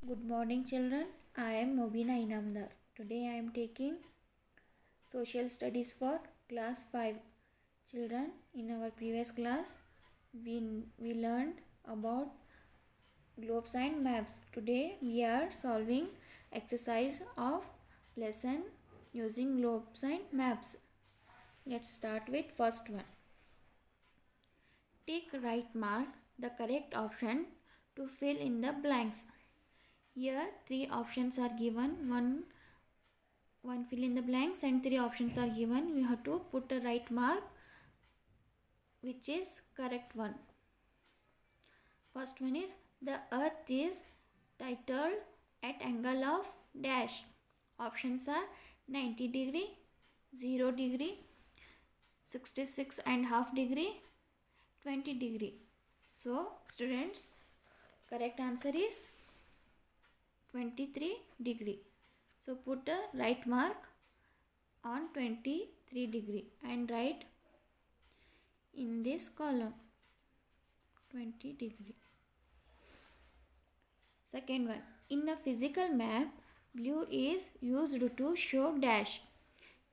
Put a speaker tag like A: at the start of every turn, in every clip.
A: Good morning, children. I am Mobina Inamdar. Today I am taking Social Studies for Class 5. Children, in our previous class, we learned about globes and maps. Today we are solving exercise of lesson using globes and maps. Let's start with first one. Tick right mark the correct option to fill in the blanks. Here three options are given, one fill in the blanks and three options are given. We have to put a right mark which is correct one. First one is the earth is tilted at angle of dash. Options are 90 degree, 0 degree, 66 and half degree, 20 degree. So students, correct answer is 23 degree. So put a right mark on 23 degree and write in this column 20 degree. Second one, in a physical map, blue is used to show dash.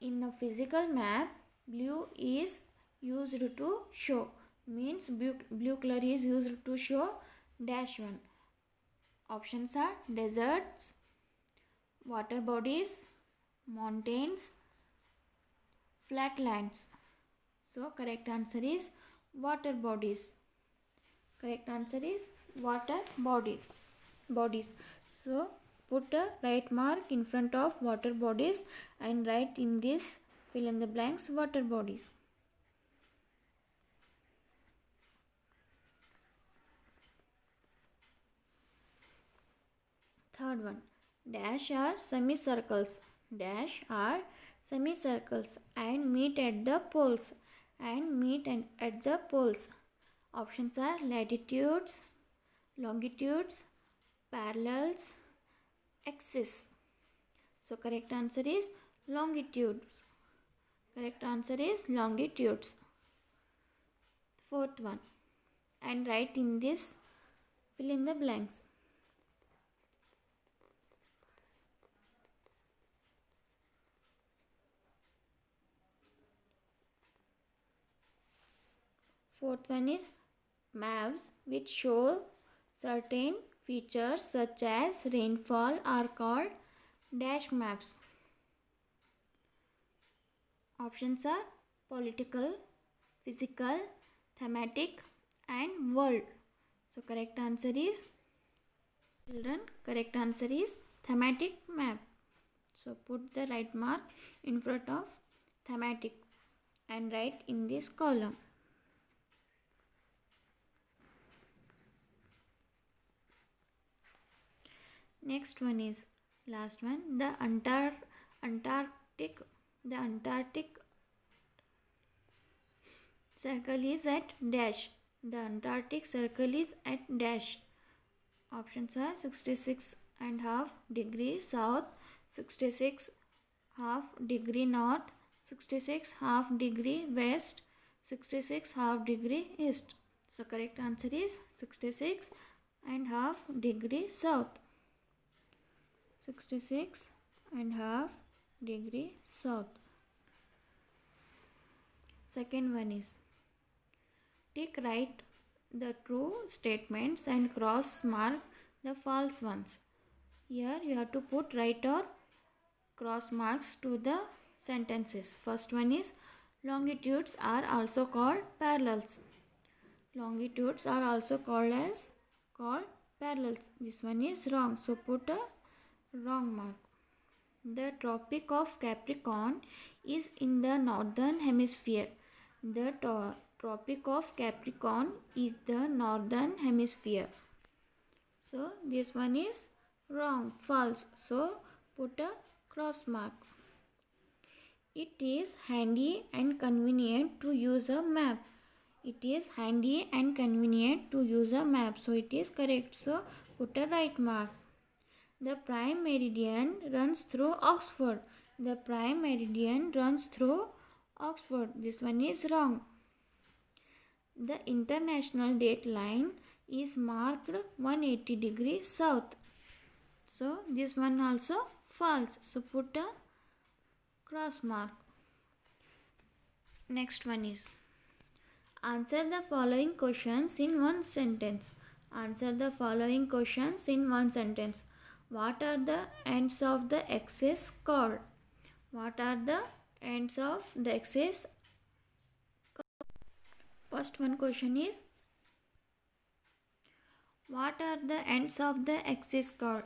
A: In a physical map, blue is used to show, means blue color is used to show dash one. Options are deserts, water bodies, mountains, flatlands. So correct answer is water bodies. Correct answer is water bodies. So put a right mark in front of water bodies and write in this fill in the blanks water bodies. Third one, dash are semicircles. Dash are semicircles and meet at the poles. At the poles. Options are latitudes, longitudes, parallels, axis. So correct answer is longitudes. Correct answer is longitudes. Fourth one, and write in this fill in the blanks. Fourth one is maps which show certain features such as rainfall are called dash maps. Options are political, physical, thematic and world. So correct answer is, children, correct answer is thematic map. So put the right mark in front of thematic and write in this column. Next one is last one, the Antarctic circle is at dash. The Antarctic circle is at dash. Options are 66 and half degree south, 66 half degree north, 66 half degree west, 66 half degree east. So correct answer is 66 and half degree south. 66 and half degree south. Second one is tick right the true statements and cross mark the false ones. Here you have to put right or cross marks to the sentences. First one is longitudes are also called parallels. Longitudes are also called parallels. This one is wrong, so put a wrong mark. The Tropic of Capricorn is in the northern hemisphere. The Tropic of Capricorn is the northern hemisphere. So this one is wrong, false. So put a cross mark. It is handy and convenient to use a map. It is handy and convenient to use a map. So it is correct. So put a right mark. The prime meridian runs through Oxford. The prime meridian runs through Oxford. This one is wrong. The international date line is marked 180 degrees south. So this one also false. So put a cross mark. Next one is answer the following questions in one sentence. Answer the following questions in one sentence. What are the ends of the axis called? What are the ends of the axis? First one question is what are the ends of the axis called?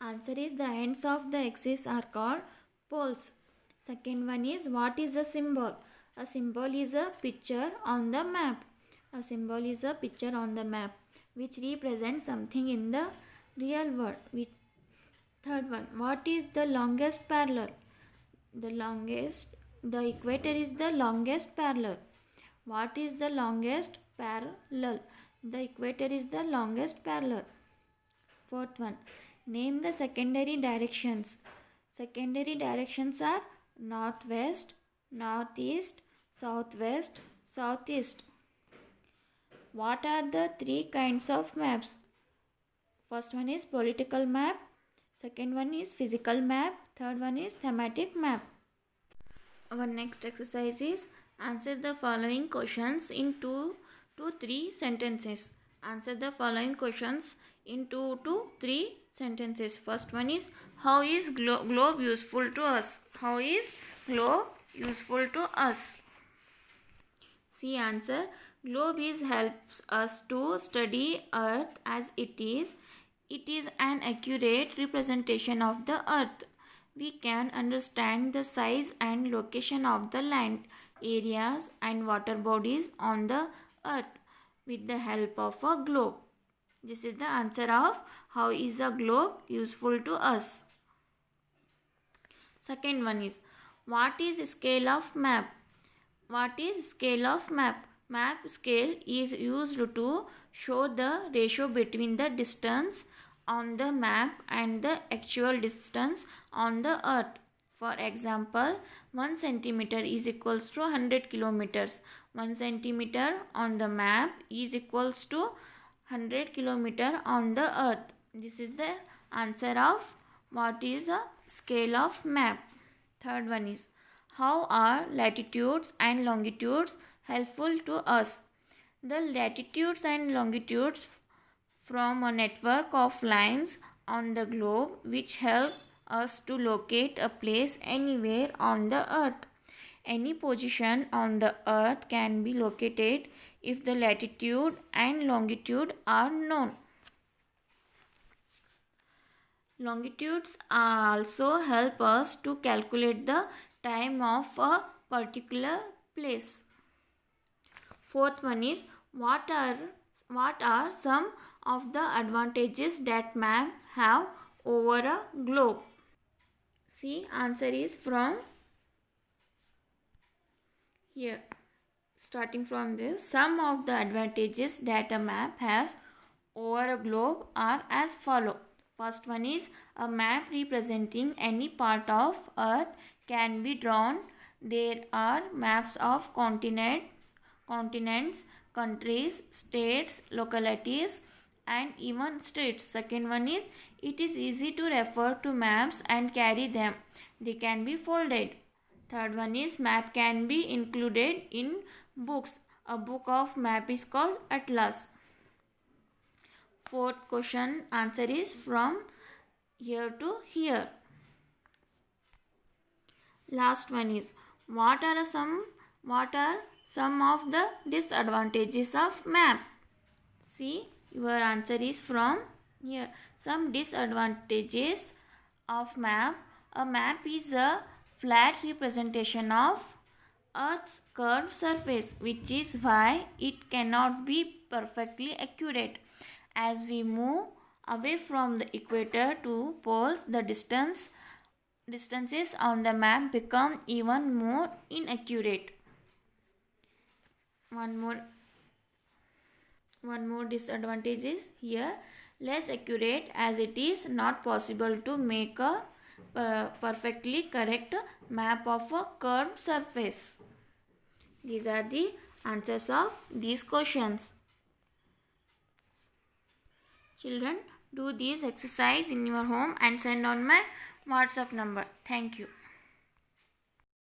A: Answer is the ends of the axis are called poles. Second one is what is a symbol? A symbol is a picture on the map. A symbol is a picture on the map which represents something in the real world. Third one, what is the longest parallel? The equator is the longest parallel. What is the longest parallel? The equator is the longest parallel. Fourth one, name the secondary directions. Secondary directions are northwest, northeast, southwest, southeast. What are the three kinds of maps? First one is political map, second one is physical map, third one is thematic map. Our next exercise is answer the following questions in 2 to 3 sentences. Answer the following questions in 2 to 3 sentences. First one is how is globe useful to us? How is globe useful to us? See answer. Globe helps us to study earth as it is. It is an accurate representation of the earth. We can understand the size and location of the land areas and water bodies on the earth with the help of a globe. This is the answer of how is a globe useful to us. Second one is what is scale of map? What is scale of map? Map scale is used to show the ratio between the distance on the map and the actual distance on the earth. For example, 1 centimeter is equals to 100 kilometers. 1 centimeter on the map is equals to 100 kilometer on the earth. This is the answer of what is a scale of map. Third one is how are latitudes and longitudes helpful to us? The latitudes and longitudes from a network of lines on the globe which help us to locate a place anywhere on the earth. Any position on the earth can be located if the latitude and longitude are known. Longitudes also help us to calculate the time of a particular place. Fourth one is what are some of the advantages that map have over a globe? See answer is from here. Starting from this, some of the advantages that a map has over a globe are as follow. First one is a map representing any part of earth can be drawn. There are maps of continents, countries, states, localities and even streets. Second one is it is easy to refer to maps and carry them. They can be folded. Third one is map can be included in books. A book of map is called atlas. Fourth question answer is from here to here. Last one is what are some of the disadvantages of map? See your answer is from here. Some disadvantages of map. A map is a flat representation of Earth's curved surface, which is why it cannot be perfectly accurate. As we move away from the equator to poles, the distances on the map become even more inaccurate. One more disadvantage is here, less accurate as it is not possible to make a perfectly correct map of a curved surface. These are the answers of these questions. Children, do this exercise in your home and send on my WhatsApp number. Thank you.